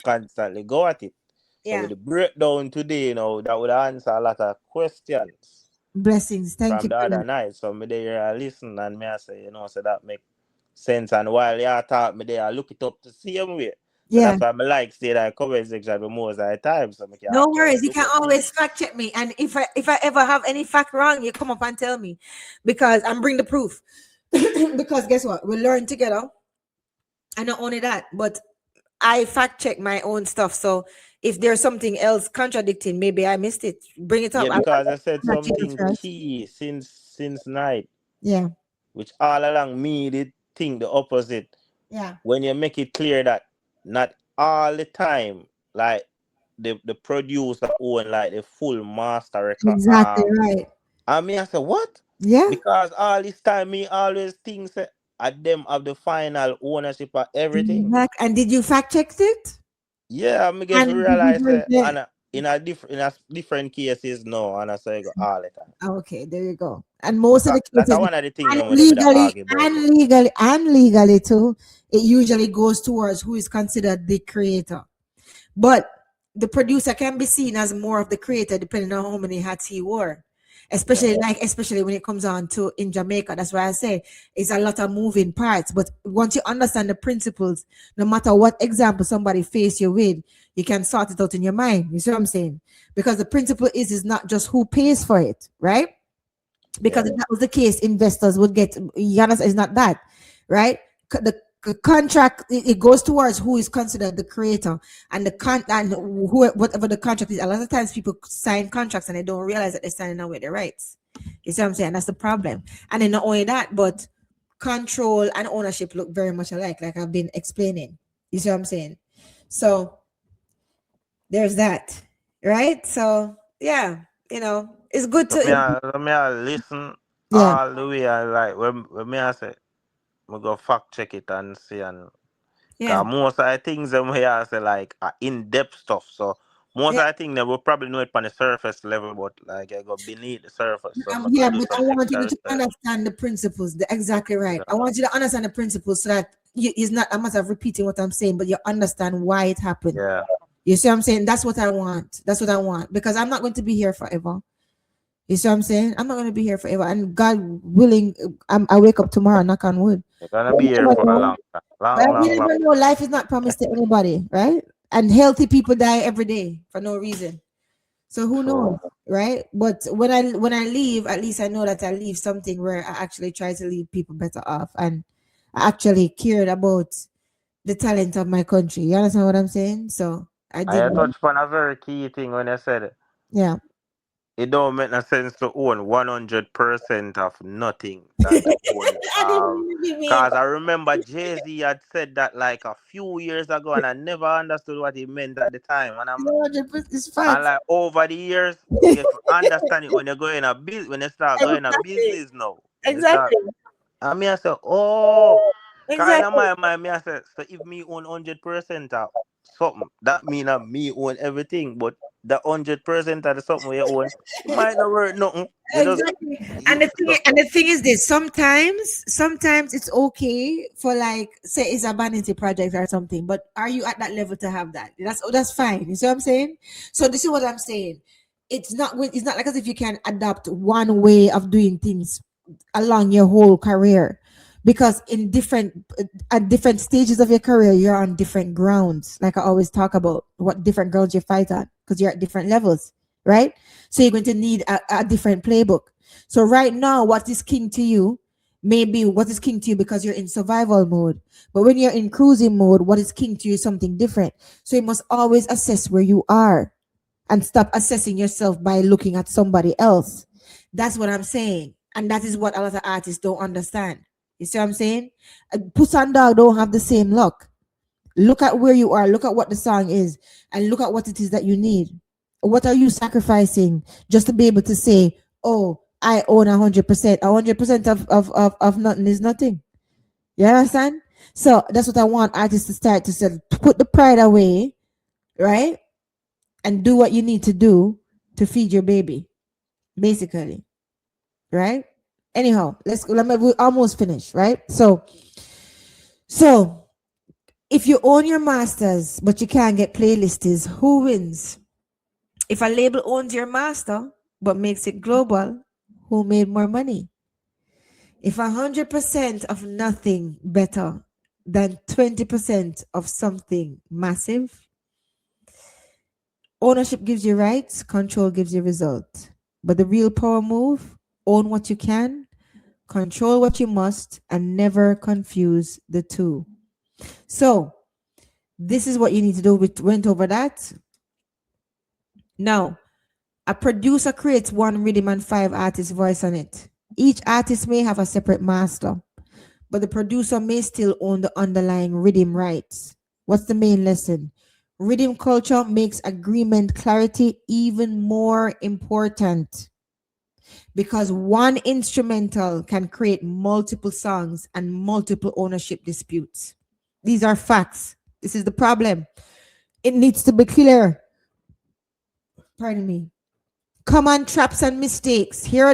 constantly go at it. So with Yeah. the breakdown today, that would answer a lot of questions Blessings. Thank from you the for other that. night. So me there I listen and me I say, so that make sense. And while you talk, me there I look it up the same way. So Yeah. that's why I like say that comment section the most of the time, so I can No actually worries. You look can up things. always fact check me. And if I ever have any fact wrong, you come up and tell me. Because I'm bring the proof. Because guess what? We learn together. And not only that, but I fact check my own stuff. So if there's something else contradicting, maybe I missed it. Bring it up. Yeah, I like because I said that Jesus something Christ. key since night, Yeah. which all along me did think the opposite. Yeah. When you make it clear that not all the time, like the producer own like the full master record. Exactly right. I mean, I said what? Yeah. Because all this time me always think say, at them have the final ownership of everything. Exactly. And did you fact check it? Yeah, I get And to did you realize bring that it? and in a different cases no, and I say go all the time. Okay, there you go. And most of the That's cases, one of the things and them when they legally, argue about and it. legally, and legally too, it usually goes towards who is considered the creator. But the producer can be seen as more of the creator depending on how many hats he wore. Yeah. Especially when it comes on to in Jamaica. That's why I say it's a lot of moving parts. But once you understand the principles, no matter what example somebody face you with, you can sort it out in your mind. You see what I'm saying? Because the principle is not just who pays for it, right? Because Yeah. if that was the case, investors would get. You understand? It's not that, right? Contract it goes towards who is considered the creator and the and who whatever the contract is. A lot of times people sign contracts and they don't realize that they're signing away their rights. You see what I'm saying? That's the problem. And then not only that, but control and ownership look very much alike, like I've been explaining. You see what I'm saying? So there's that, right? So yeah, it's good Let me to listen yeah. all the way. I like when me I say we go fact check it and see and Yeah. cause most of the things them here I say like are in depth stuff. So most Yeah. of the things they will probably know it on the surface level, but like I go beneath the surface, so I Yeah, could do but I some want you extra to research. understand the principles. Exactly right. I Yeah. want you to understand the principles so that it's not a matter of repeating what I'm saying, but you understand why it happened. Yeah. You see what I'm saying? That's what I want. That's what I want because I'm not going to be here forever. You see what I'm saying? I'm not going to be here forever. And God willing, I wake up tomorrow, knock on wood. You're gonna But be you here never for a know. long time. Long, Right? long, You long. never know. Life is not promised to anybody, right? And healthy people die every day for no reason. So who knows, True. right? But when I leave, at least I know that I leave something where I actually try to leave people better off, and I actually cared about the talent of my country. You understand what I'm saying? So I did. I touched on a very key thing when I said Yeah. it don't make no sense to own 100% of nothing than to own I didn't really mean. cause I remember Jay-Z had said that like a few years ago and I never understood what he meant at the time and I'm 100% is and facts. like over the years if understand it when you go in a business when you start going a Exactly. business now when you start Exactly. and me I say oh kind of Exactly. my mind me I say so if me own 100% of something that mean that me own everything but the 100% of the something we own it might not worth nothing. You just Exactly. you so, And the thing is this, sometimes it's okay for like say it's a vanity project or something, but are you at that level to have that? That's fine. You see what I'm saying? So this is what I'm saying. It's not like as if you can adopt one way of doing things along your whole career because in different at different stages of your career you're on different grounds, like I always talk about what different grounds you fight on because you're at different levels, right? So you're going to need a different playbook. So right now what is king to you may be what is king to you because you're in survival mode, but when you're in cruising mode what is king to you is something different. So you must always assess where you are and stop assessing yourself by looking at somebody else. That's what I'm saying. And that is what a lot of artists don't understand. You see what I'm saying? Puss and Dog don't have the same luck. Look at where you are, look at what the song is, and look at what it is that you need. What are you sacrificing just to be able to say, oh, I own 100%. 100% of nothing is nothing. You understand? So that's what I want artists to start to say. Put the pride away, right? And do what you need to do to feed your baby, basically, right? Anyhow, we almost finished, right? So If you own your masters, but you can't get playlists, who wins? If a label owns your master, but makes it global, who made more money? If 100% of nothing better than 20% of something massive, ownership gives you rights, control gives you result. But the real power move, own what you can, control what you must, and never confuse the two. So, this is what you need to do. We went over that. Now, a producer creates one rhythm and five artists' voice on it. Each artist may have a separate master, but the producer may still own the underlying rhythm rights. What's the main lesson? Rhythm culture makes agreement clarity even more important because one instrumental can create multiple songs and multiple ownership disputes. These are facts. This is the problem. It needs to be clear. Pardon me. Common traps and mistakes. Here are the